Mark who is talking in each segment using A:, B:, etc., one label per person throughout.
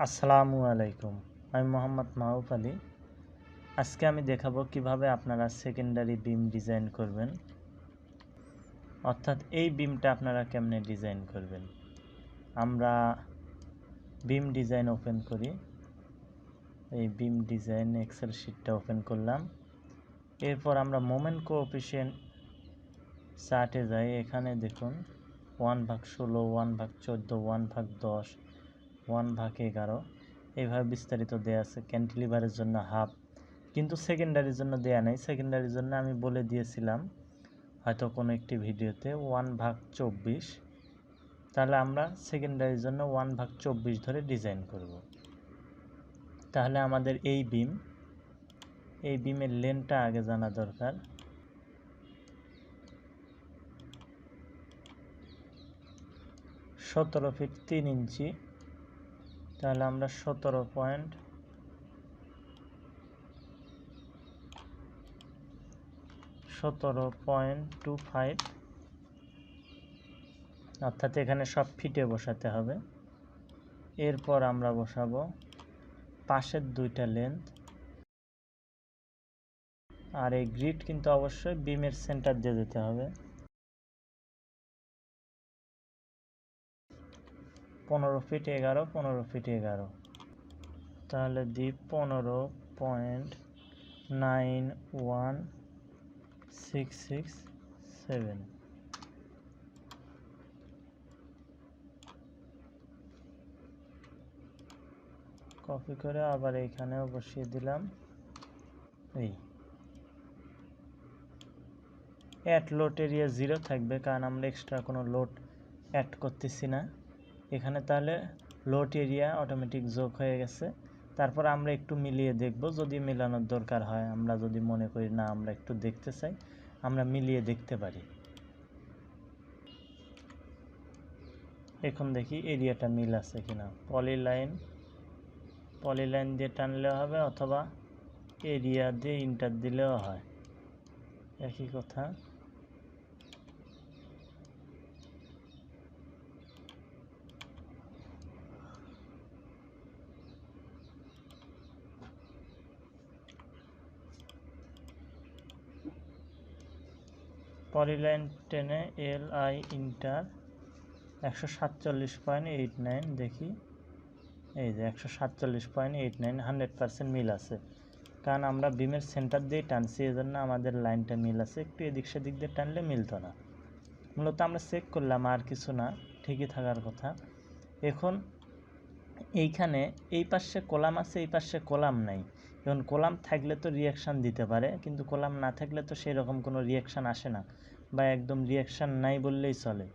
A: আসসালামু আলাইকুম। আমি মোহাম্মদ মাহবুব আলী। আজকে আমি দেখাবো কিভাবে আপনারা সেকেন্ডারি বিম ডিজাইন করবেন, অর্থাৎ এই বিমটা আপনারা কেমনে ডিজাইন করবেন। আমরা বিম ডিজাইন ওপেন করি। এই বিম ডিজাইন এক্সেল শিটটা ওপেন করলাম। এরপর আমরা মোমেন্ট কোএফিসিয়েন্ট চার্টে যাই। এখানে দেখুন 1/16, 1/14, 1/10, 1/11 এইভাবে বিস্তারিত দেয়া আছে। ক্যান্টিলিভারের জন্য হাফ, কিন্তু সেকেন্ডারির জন্য দেয়া নাই। সেকেন্ডারির জন্য আমি বলে দিয়েছিলাম হয়তো কোনো একটি ভিডিওতে 1/24। তাহলে আমরা সেকেন্ডারির জন্য 1/24 ধরে ডিজাইন করব। তাহলে আমাদের এই বিমের লেন্থটা আগে জানা দরকার। সতেরো ফিট 3 ইঞ্চি। তাহলে আমরা 17.25, অর্থাৎ এখানে সব ফিটে বসাতে হবে। এরপর আমরা বসাবো পাশের দুইটা লেন্থ। আর এই গ্রিড কিন্তু অবশ্যই বিমের সেন্টার দিয়ে যেতে হবে। 15 ফিট 11, 15 ফিট 11। তাহলে দিই 15.91667। কপি করে আবার এইখানেও বসিয়ে দিলাম। এই অ্যাড লোড এরিয়া 0 থাকবে, কারণ আমরা এক্সট্রা কোনো লোড অ্যাড করতেছি না এখানে। তাহলে লোড এরিয়া অটোমেটিক যোগ হয়ে গেছে। তারপর আমরা একটু মিলিয়ে দেখব, যদি মেলানোর দরকার হয়। আমরা যদি মনে করি না আমরা একটু দেখতে চাই, আমরা মিলিয়ে দেখতে পারি। এখন দেখি এরিয়াটা মিল আছে কিনা। পলিলাইন দিয়ে টানলেও হবে, অথবা এরিয়া দিয়ে ইন্টার দিলেও হয়, একই কথা। পলিলাইন টেনে LI ইন্টার 147.89 দেখি। এই যে 147.89, 100% মিল আছে, কারণ আমরা বিমের সেন্টার দিয়ে টানছি, এই জন্য আমাদের লাইনটা মিল আছে। একটু এদিক সেদিক দিয়ে টানলে মিলতো না। মূলত আমরা চেক করলাম, আর কিছু না, ঠিকই থাকার কথা। এখন এইখানে এই পাশে কলাম আছে, এই পাশে কলাম নাই। এখন কলাম থাকলে তো রিয়াকশান দিতে পারে, কিন্তু কলাম না থাকলে তো সেই রকম কোনো রিয়াকশান আসে না, বা একদম রিয়াকশান নাই বললেই চলে।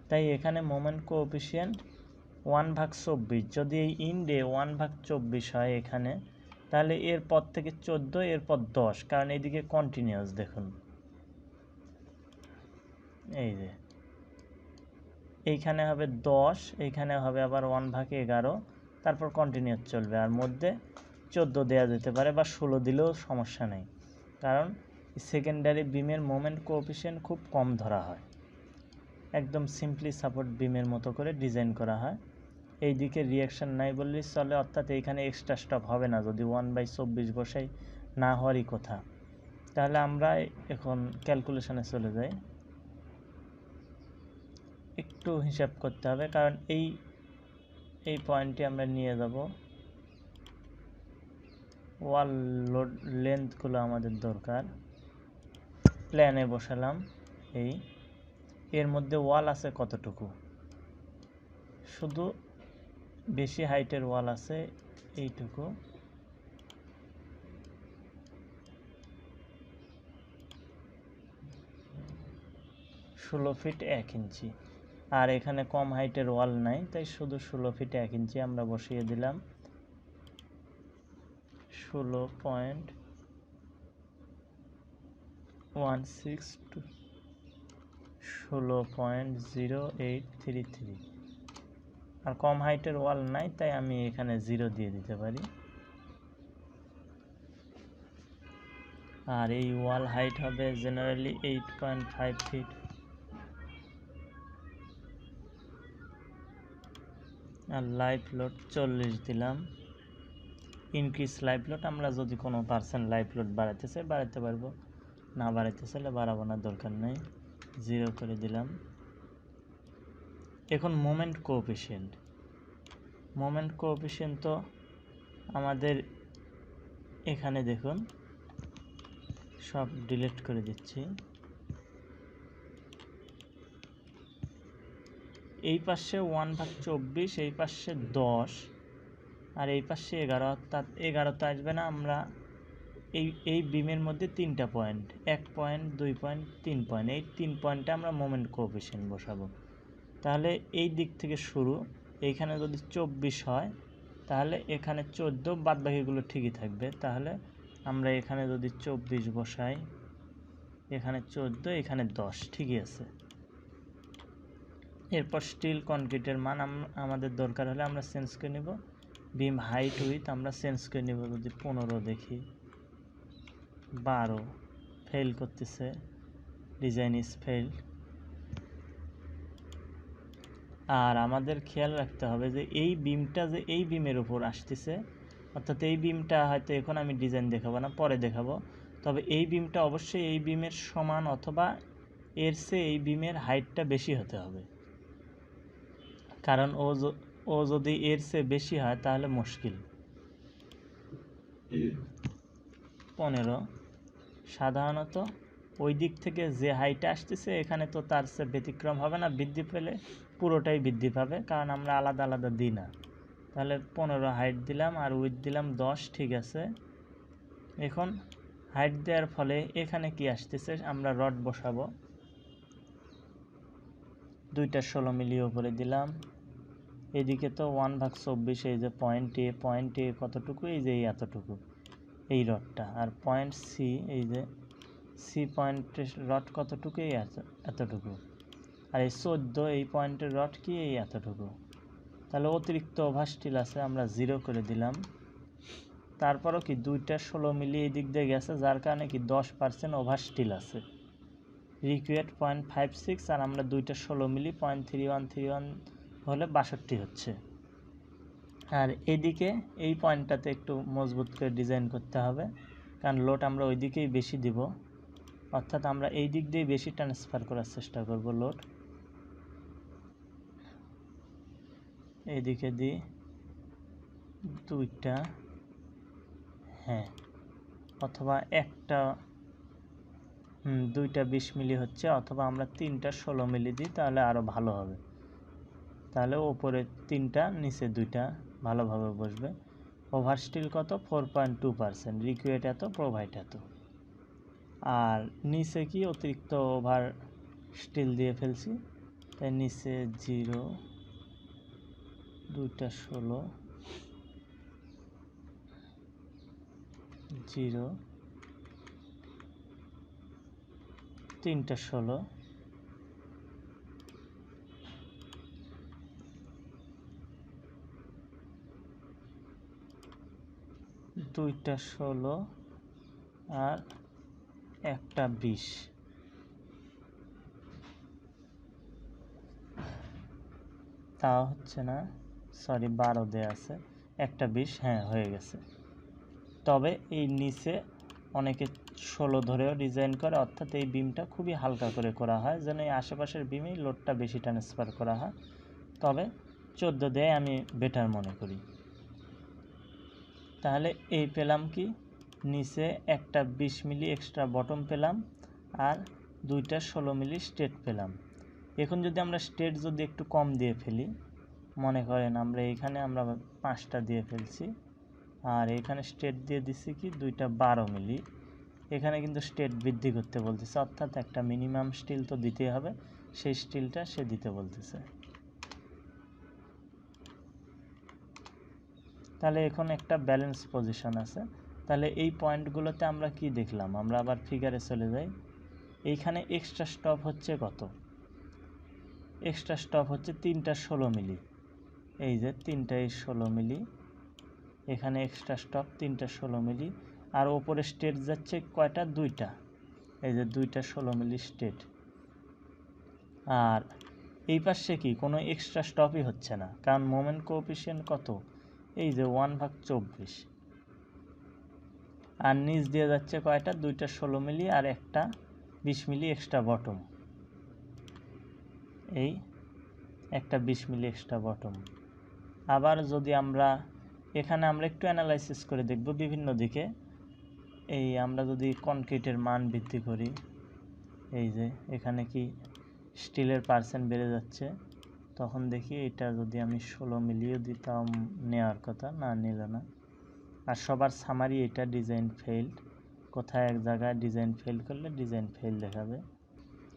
A: তাই এখানে মোমেন্ট কোএফিসিয়েন্ট 1/24। যদি এই ইন্ডে 1/24 হয় এখানে, তাহলে এরপর থেকে 14, এরপর 10, কারণ এইদিকে কন্টিনিউয়াস। দেখুন এই যে এইখানে হবে 10, এইখানে হবে আবার 1/11, তারপর কন্টিনিউয়াস চলবে। আর মধ্যে 14 দেওয়া যেতে পারে, বা 16 দিলেও সমস্যা নেই, কারণ সেকেন্ডারি বিমের মোমেন্ট কোএফিসিয়েন্ট খুব কম ধরা হয়। একদম সিম্পলি সাপোর্ট বিমের মতো করে ডিজাইন করা হয়। এই দিকে রিয়াকশান নাই বললেই চলে, অর্থাৎ এইখানে এক্সট্রা স্টপ হবে না যদি 1/24 বসাই, না হওয়ারই কথা। তাহলে আমরা এখন ক্যালকুলেশনে চলে যাই। একটু হিসাব করতে হবে, কারণ এই পয়েন্টে আমরা নিয়ে যাব। ওয়াল লোড লেন্থগুলো আমাদের দরকার। প্ল্যানে বসালাম। এর মধ্যে ওয়াল আছে কতটুকু, শুধু বেশি হাইটের ওয়াল আছে এইটুকু। ষোলো ফিট 1 ইঞ্চি। আর এখানে কম হাইটের ওয়াল নাই, তাই শুধু 16 ফিট 1 ইঞ্চি আমরা বসিয়ে দিলাম। 16.0833। আর কম হাইটের ওয়াল নাই, তাই আমি এখানে 0 দিয়ে দিতে পারি। আর এই ওয়াল হাইট হবে জেনারেলি 8.5 ফিট। আর লাইভ লোড 40 দিলাম। ইনক্রিজ লাইভ লোড, আমরা যদি কোনো পার্সেন্ট লাইভ লোড বাড়াতে চাই বাড়াতে পারবো, না বাড়াতে চাইলে বাড়াবো না, দরকার নেই। 0 করে দিলাম। এখন মোমেন্ট কোএফিসিয়েন্ট তো আমাদের এখানে দেখুন, সব ডিলিট করে দিচ্ছি। এই পাশে 1/24, এই পাশে 10, আর এই পাশে 11, অর্থাৎ 11 তো আসবে না। আমরা এই বিমের মধ্যে 3টা পয়েন্ট, 1 পয়েন্ট, 2 পয়েন্ট, 3 পয়েন্ট, এই 3 পয়েন্টে আমরা মোমেন্ট কোএফিসিয়েন্ট বসাবো। তাহলে এই দিক থেকে শুরু, এইখানে যদি 24 হয় তাহলে এখানে 14, বাদ বাকিগুলো ঠিকই থাকবে। তাহলে আমরা এখানে যদি 24 বসাই, এখানে 14, এখানে 10, ঠিকই আছে। এরপর স্টিল কনক্রিটের মান আমাদের দরকার হলে আমরা চেঞ্জ করে নেব। বিম হাইট উইথ আমরা চেঞ্জ করে নেব। যদি 15 দেখি, 12, ফেল করতেছে, ডিজাইন ইজ ফেল। আর আমাদের খেয়াল রাখতে হবে যে এই বিমটা যে এই বিমের উপর আসতেছে, অর্থাৎ এই বিমটা হয়তো এখন আমি ডিজাইন দেখাবো না, পরে দেখাবো, তবে এই বিমটা অবশ্যই এই বিমের সমান অথবা এর চেয়ে এই বিমের হাইটটা বেশি হতে হবে। কারণ ও যদি এর চেয়ে বেশি হয় তাহলে মুশকিল। 15, সাধারণত ওই দিক থেকে যে হাইটে আসতেছে এখানে তো তার চেয়ে ব্যতিক্রম হবে না, বৃদ্ধি পেলে পুরোটাই বৃদ্ধি পাবে, কারণ আমরা আলাদা আলাদা দিই না। তাহলে 15 হাইট দিলাম আর উইথ দিলাম 10, ঠিক আছে। এখন হাইট দেওয়ার ফলে এখানে কি আসতেছে, আমরা রড বসাবো। 2টা 16 মিলি উপরে দিলাম। এদিকে তো 1/24, এই যে পয়েন্ট এ কতটুকু, এই যে এতটুকু এই রডটা, আর পয়েন্ট সি, এই যে সি পয়েন্টের রড কতটুকু, এই এতটুকু, আর এই 14 এই পয়েন্টের রড কি, এই এতটুকু। তাহলে অতিরিক্ত ওভার স্টিল আছে, আমরা 0 করে দিলাম। তারপরও কি 2টা 16 মিলি এই দিক দিয়ে গেছে, যার কারণে কি 10% ওভার স্টিল আছে। রিকুয়ার্ড 0.56, আর আমরা 2টা 16 মিলি 0.3131 হলে 62 হচ্ছে। আর এদিকে এই পয়েন্টটাতে একটু মজবুত করে ডিজাইন করতে হবে, কারণ লোড আমরা ওই দিকেই বেশি দিব, অর্থাৎ আমরা এই দিক দিয়ে বেশি ট্রান্সফার করার চেষ্টা করব লোড। এইদিকে দিই 2টা, হ্যাঁ, অথবা একটা, 2টা 20 মিলি হচ্ছে, অথবা আমরা 3টা 16 মিলি দিই, তাহলে আরও ভালো হবে। তাহলে ওপরে 3টা, নিচে 2টা ভালোভাবে বসবে। ওভার স্টিল কত, 4.2%, রিকুয়েট এত, প্রোভাইড এত। আর নিচে কি অতিরিক্ত ওভার স্টিল দিয়ে ফেলছি, তাই নিচে 0, 2টা 16, 0, 3টা 16, 2টা 16, আর একটা 20। তা হচ্ছে না, সরি 12 দেয়া আছে, একটা 20, হ্যাঁ হয়ে গেছে। তবে এই নিচে অনেকে 16 ধরেও ডিজাইন করে, অর্থাৎ এই বিমটা খুবই হালকা করে করা হয়, যেন এই আশেপাশের বিমেই লোডটা বেশি ট্রান্সফার করা হয়। তবে 14 দেয় আমি বেটার মনে করি। তাহলে এই পেলাম কি, নিচে একটা 20 মিলি এক্সট্রা বটম পেলাম, আর 2টা 16 মিলি স্ট্রেট পেলাম। এখন যদি আমরা স্ট্রেট যদি একটু কম দিয়ে ফেলি, মনে করেন আমরা এইখানে আমরা 5টা দিয়ে ফেলছি, আর এখানে স্ট্রেট দিয়ে দিচ্ছি কি 2টা 12 মিলি, এখানে কিন্তু স্ট্রেট বৃদ্ধি করতে বলতেছে, অর্থাৎ একটা মিনিমাম স্টিল তো দিতেই হবে, সেই স্টিলটা সে দিতে বলতেছে। তাহলে এখন একটা ব্যালেন্স পজিশন আছে। তাহলে এই পয়েন্টগুলোতে আমরা কি দেখলাম, আমরা আবার ফিগারে চলে যাই। এইখানে এক্সট্রা স্টপ হচ্ছে কত, এক্সট্রা স্টপ হচ্ছে 3টা 16 মিলি, এই যে 3টাই 16 মিলি, এখানে এক্সট্রা স্টপ 3টা 16 মিলি, আর ওপরে স্টেট যাচ্ছে কয়টা, 2টা, এই যে 2টা 16 মিলি স্টেট। আর এই পাশে কি কোনো এক্সট্রা স্টপই হচ্ছে না, কারণ মোমেন্ট কোএফিসিয়েন্ট কত, এই যে 1/24। আর নিচ দিয়ে যাচ্ছে কয়টা, দুইটা 16 মিলি আর একটা 20 মিলি এক্সট্রা বটম, এই একটা 20 মিলি এক্সট্রা বটম। আবার যদি আমরা এখানে আমরা একটু অ্যানালাইসিস করে দেখব বিভিন্ন দিকে। এই আমরা যদি কনক্রিটের মান বৃদ্ধি করি, এই যে এখানে কি স্টিলের পার্সেন্ট বেড়ে যাচ্ছে, তখন দেখি এটা যদি আমি 16 মিলিও দিতাম, নেওয়ার কথা না, নিল না। আর সবার সামারি এটা ডিজাইন ফেইল্ড, কোথায় এক জায়গায় ডিজাইন ফেল করলে ডিজাইন ফেল দেখাবে।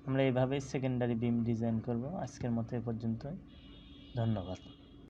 A: আমরা এইভাবেই সেকেন্ডারি বিম ডিজাইন করব। আজকের মতো এ পর্যন্তই, ধন্যবাদ।